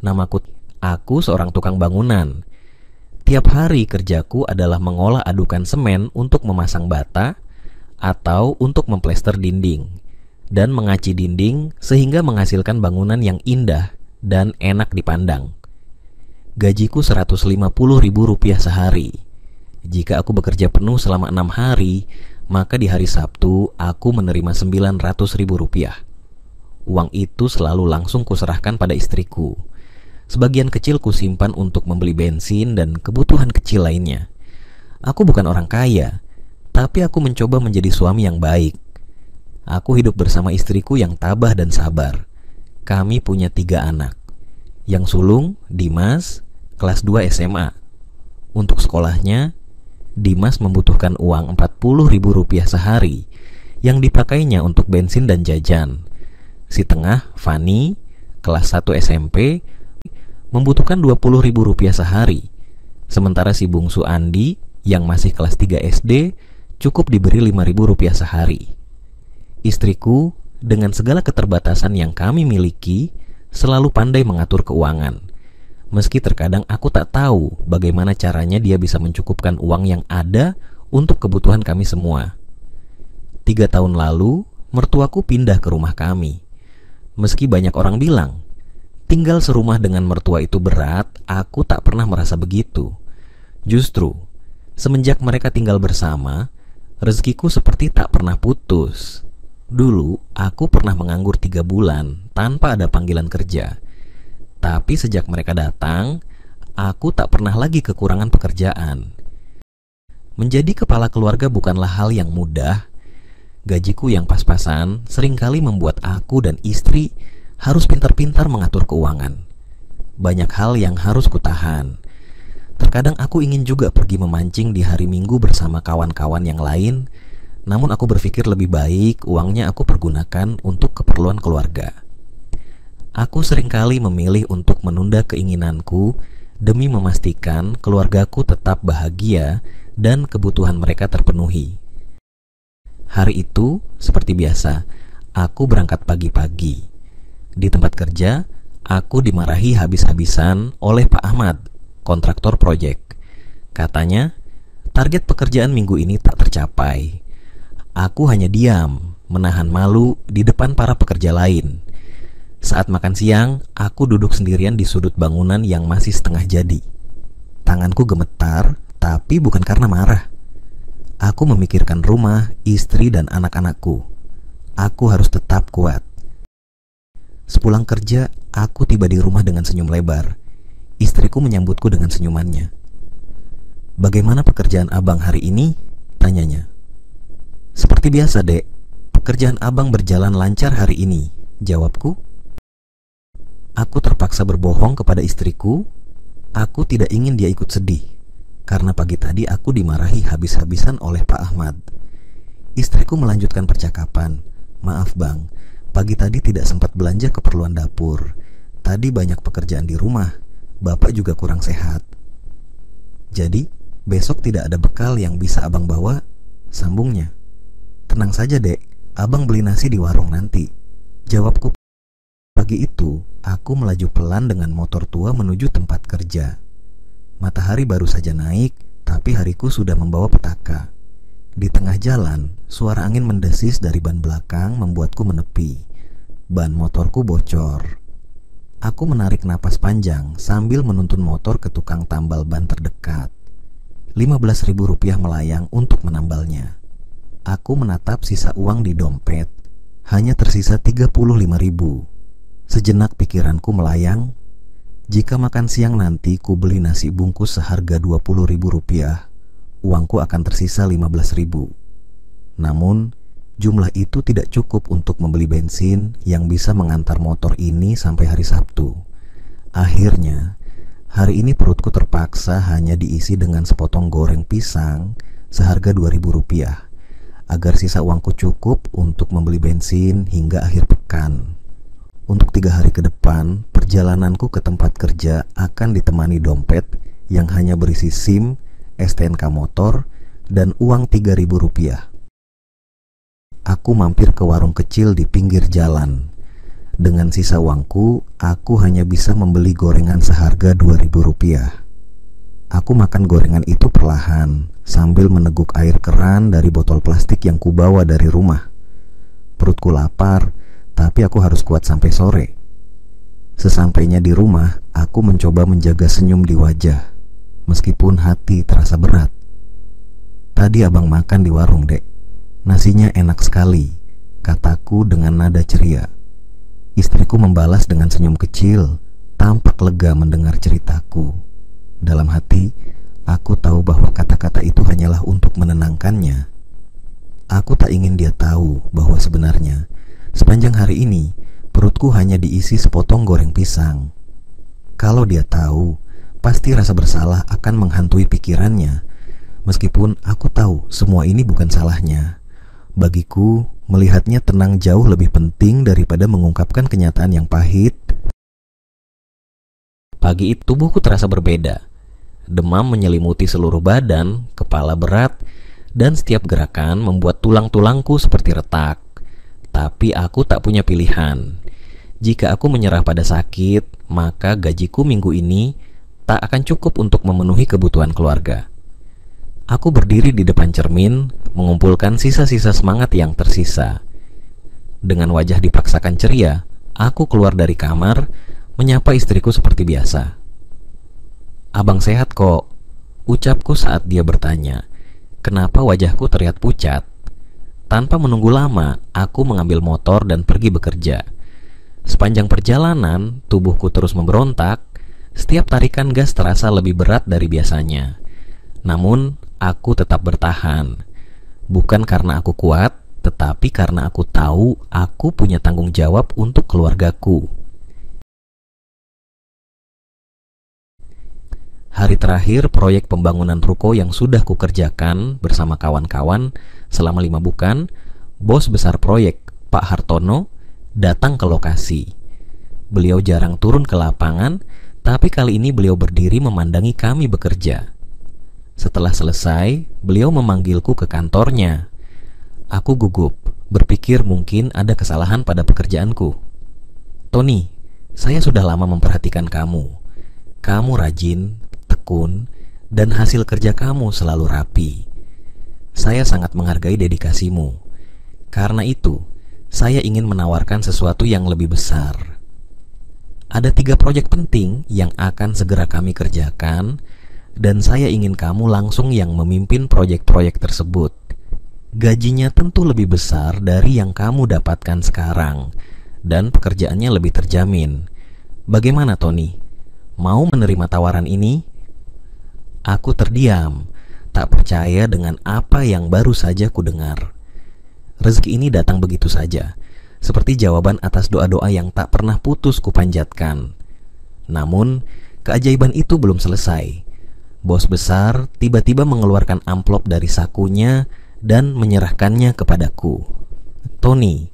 Namaku, aku seorang tukang bangunan. Tiap hari kerjaku adalah mengolah adukan semen untuk memasang bata atau untuk memplester dinding dan mengaci dinding sehingga menghasilkan bangunan yang indah dan enak dipandang. Gajiku Rp150.000 sehari. Jika aku bekerja penuh selama 6 hari, maka di hari Sabtu aku menerima Rp900.000. Uang itu selalu langsung kuserahkan pada istriku. Sebagian kecil kusimpan untuk membeli bensin dan kebutuhan kecil lainnya. Aku bukan orang kaya, tapi aku mencoba menjadi suami yang baik. Aku hidup bersama istriku yang tabah dan sabar. Kami punya 3 anak. Yang sulung, Dimas, kelas 2 SMA. Untuk sekolahnya, Dimas membutuhkan uang Rp40.000 sehari yang dipakainya untuk bensin dan jajan. Si tengah, Fani, kelas 1 SMP, membutuhkan Rp20.000 sehari. Sementara si bungsu Andi yang masih kelas 3 SD cukup diberi Rp5.000 sehari. Istriku dengan segala keterbatasan yang kami miliki selalu pandai mengatur keuangan. Meski terkadang aku tak tahu bagaimana caranya dia bisa mencukupkan uang yang ada untuk kebutuhan kami semua. 3 tahun lalu mertuaku pindah ke rumah kami. Meski banyak orang bilang tinggal serumah dengan mertua itu berat, aku tak pernah merasa begitu. Justru, semenjak mereka tinggal bersama, rezekiku seperti tak pernah putus. Dulu, aku pernah menganggur 3 bulan tanpa ada panggilan kerja. Tapi sejak mereka datang, aku tak pernah lagi kekurangan pekerjaan. Menjadi kepala keluarga bukanlah hal yang mudah. Gajiku yang pas-pasan seringkali membuat aku dan istri harus pintar-pintar mengatur keuangan. Banyak hal yang harus kutahan. Terkadang aku ingin juga pergi memancing di hari Minggu bersama kawan-kawan yang lain, namun aku berpikir lebih baik uangnya aku pergunakan untuk keperluan keluarga. Aku seringkali memilih untuk menunda keinginanku demi memastikan keluargaku tetap bahagia dan kebutuhan mereka terpenuhi. Hari itu, seperti biasa, aku berangkat pagi-pagi. Di tempat kerja, aku dimarahi habis-habisan oleh Pak Ahmad, kontraktor proyek. Katanya, target pekerjaan minggu ini tak tercapai. Aku hanya diam, menahan malu di depan para pekerja lain. Saat makan siang, aku duduk sendirian di sudut bangunan yang masih setengah jadi. Tanganku gemetar, tapi bukan karena marah. Aku memikirkan rumah, istri, dan anak-anakku. Aku harus tetap kuat. Sepulang kerja, aku tiba di rumah dengan senyum lebar. Istriku menyambutku dengan senyumannya. "Bagaimana pekerjaan abang hari ini?" tanyanya. "Seperti biasa, Dek. Pekerjaan abang berjalan lancar hari ini," jawabku. Aku terpaksa berbohong kepada istriku. Aku tidak ingin dia ikut sedih, karena pagi tadi aku dimarahi habis-habisan oleh Pak Ahmad. Istriku melanjutkan percakapan. "Maaf bang, pagi tadi tidak sempat belanja keperluan dapur. Tadi banyak pekerjaan di rumah. Bapak juga kurang sehat. Jadi, besok tidak ada bekal yang bisa abang bawa?" sambungnya. "Tenang saja, Dek. Abang beli nasi di warung nanti," jawabku. Pagi itu, aku melaju pelan dengan motor tua menuju tempat kerja. Matahari baru saja naik, tapi hariku sudah membawa petaka. Di tengah jalan, suara angin mendesis dari ban belakang membuatku menepi. Ban motorku bocor. Aku menarik napas panjang sambil menuntun motor ke tukang tambal ban terdekat. Rp15.000 melayang untuk menambalnya. Aku menatap sisa uang di dompet. Hanya tersisa Rp35.000. Sejenak pikiranku melayang. Jika makan siang nanti ku beli nasi bungkus seharga Rp20.000, uangku akan tersisa Rp15.000. Namun, jumlah itu tidak cukup untuk membeli bensin yang bisa mengantar motor ini sampai hari Sabtu. Akhirnya, hari ini perutku terpaksa hanya diisi dengan sepotong goreng pisang seharga Rp2.000 agar sisa uangku cukup untuk membeli bensin hingga akhir pekan. Untuk 3 hari ke depan, perjalananku ke tempat kerja akan ditemani dompet yang hanya berisi SIM, STNK motor, dan uang Rp3.000. Aku mampir ke warung kecil di pinggir jalan. Dengan sisa uangku, aku hanya bisa membeli gorengan seharga Rp2.000. Aku makan gorengan itu perlahan, sambil meneguk air keran dari botol plastik yang kubawa dari rumah. Perutku lapar, tapi aku harus kuat sampai sore. Sesampainya di rumah, aku mencoba menjaga senyum di wajah, meskipun hati terasa berat. Tadi abang makan di warung, Dek. Nasinya enak sekali, kataku dengan nada ceria. Istriku membalas dengan senyum kecil, tampak lega mendengar ceritaku. Dalam hati, aku tahu bahwa kata-kata itu hanyalah untuk menenangkannya. Aku tak ingin dia tahu bahwa sebenarnya sepanjang hari ini perutku hanya diisi sepotong goreng pisang. Kalau dia tahu, pasti rasa bersalah akan menghantui pikirannya. Meskipun aku tahu semua ini bukan salahnya. Bagiku, melihatnya tenang jauh lebih penting daripada mengungkapkan kenyataan yang pahit. Pagi itu tubuhku terasa berbeda. Demam menyelimuti seluruh badan, kepala berat, dan setiap gerakan membuat tulang-tulangku seperti retak. Tapi aku tak punya pilihan. Jika aku menyerah pada sakit, maka gajiku minggu ini tak akan cukup untuk memenuhi kebutuhan keluarga. Aku berdiri di depan cermin, mengumpulkan sisa-sisa semangat yang tersisa. Dengan wajah dipaksakan ceria, aku keluar dari kamar, menyapa istriku seperti biasa. "Abang sehat kok," ucapku saat dia bertanya, kenapa wajahku terlihat pucat. Tanpa menunggu lama, aku mengambil motor dan pergi bekerja. Sepanjang perjalanan, tubuhku terus memberontak. Setiap tarikan gas terasa lebih berat dari biasanya. Namun, aku tetap bertahan. Bukan karena aku kuat, tetapi karena aku tahu aku punya tanggung jawab untuk keluargaku. Hari terakhir proyek pembangunan ruko yang sudah kukerjakan bersama kawan-kawan selama 5 bulan, bos besar proyek, Pak Hartono, datang ke lokasi. Beliau jarang turun ke lapangan, tapi kali ini beliau berdiri memandangi kami bekerja. Setelah selesai, beliau memanggilku ke kantornya. Aku gugup, berpikir mungkin ada kesalahan pada pekerjaanku. "Tony, saya sudah lama memperhatikan kamu. Kamu rajin, tekun, dan hasil kerja kamu selalu rapi. Saya sangat menghargai dedikasimu. Karena itu, saya ingin menawarkan sesuatu yang lebih besar. Ada 3 proyek penting yang akan segera kami kerjakan, dan saya ingin kamu langsung yang memimpin proyek-proyek tersebut. Gajinya tentu lebih besar dari yang kamu dapatkan sekarang, dan pekerjaannya lebih terjamin. Bagaimana, Tony? Mau menerima tawaran ini?" Aku terdiam, tak percaya dengan apa yang baru saja kudengar. Rezeki ini datang begitu saja, seperti jawaban atas doa-doa yang tak pernah putus kupanjatkan. Namun, keajaiban itu belum selesai. Bos besar tiba-tiba mengeluarkan amplop dari sakunya dan menyerahkannya kepadaku. "Tony,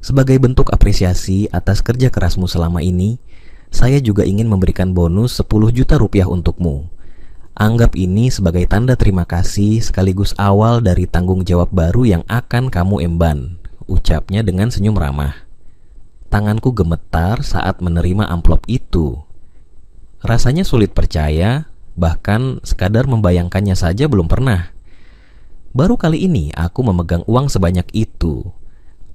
sebagai bentuk apresiasi atas kerja kerasmu selama ini, saya juga ingin memberikan bonus 10 juta rupiah untukmu. Anggap ini sebagai tanda terima kasih sekaligus awal dari tanggung jawab baru yang akan kamu emban," ucapnya dengan senyum ramah. Tanganku gemetar saat menerima amplop itu. Rasanya sulit percaya, bahkan sekadar membayangkannya saja belum pernah. Baru kali ini aku memegang uang sebanyak itu.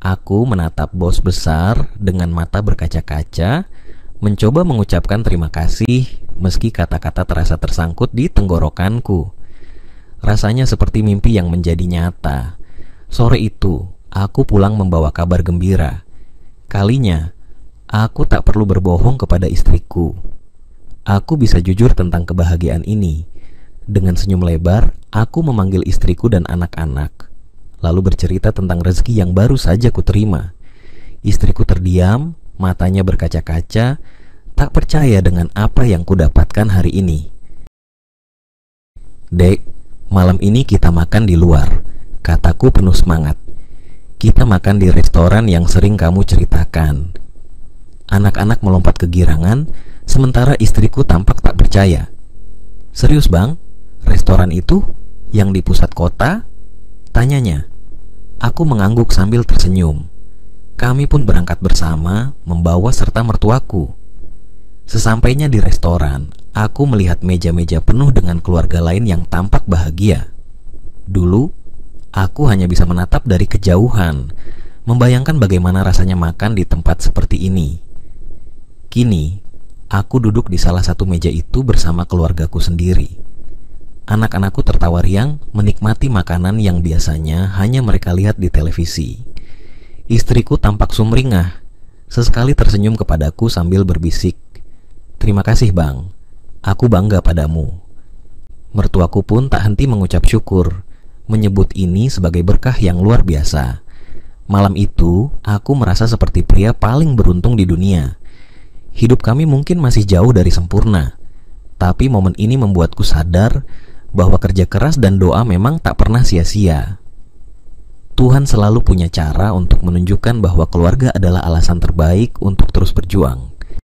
Aku menatap bos besar dengan mata berkaca-kaca, mencoba mengucapkan terima kasih meski kata-kata terasa tersangkut di tenggorokanku. Rasanya seperti mimpi yang menjadi nyata. Sore itu, aku pulang membawa kabar gembira. Kalinya, aku tak perlu berbohong kepada istriku. Aku bisa jujur tentang kebahagiaan ini. Dengan senyum lebar, aku memanggil istriku dan anak-anak, lalu bercerita tentang rezeki yang baru saja kuterima. Istriku terdiam, matanya berkaca-kaca, tak percaya dengan apa yang kudapatkan hari ini. "Dek, malam ini kita makan di luar," kataku penuh semangat. "Kita makan di restoran yang sering kamu ceritakan." Anak-anak melompat kegirangan, sementara istriku tampak tak percaya. "Serius, Bang? Restoran itu? Yang di pusat kota?" tanyanya. Aku mengangguk sambil tersenyum. Kami pun berangkat bersama, membawa serta mertuaku. Sesampainya di restoran, aku melihat meja-meja penuh dengan keluarga lain yang tampak bahagia. Dulu, aku hanya bisa menatap dari kejauhan, membayangkan bagaimana rasanya makan di tempat seperti ini. Kini, aku duduk di salah satu meja itu bersama keluargaku sendiri. Anak-anakku tertawa riang menikmati makanan yang biasanya hanya mereka lihat di televisi. Istriku tampak sumringah, sesekali tersenyum kepadaku sambil berbisik, "Terima kasih bang, aku bangga padamu." Mertuaku pun tak henti mengucap syukur, menyebut ini sebagai berkah yang luar biasa. Malam itu, aku merasa seperti pria paling beruntung di dunia. Hidup kami mungkin masih jauh dari sempurna, tapi momen ini membuatku sadar bahwa kerja keras dan doa memang tak pernah sia-sia. Tuhan selalu punya cara untuk menunjukkan bahwa keluarga adalah alasan terbaik untuk terus berjuang.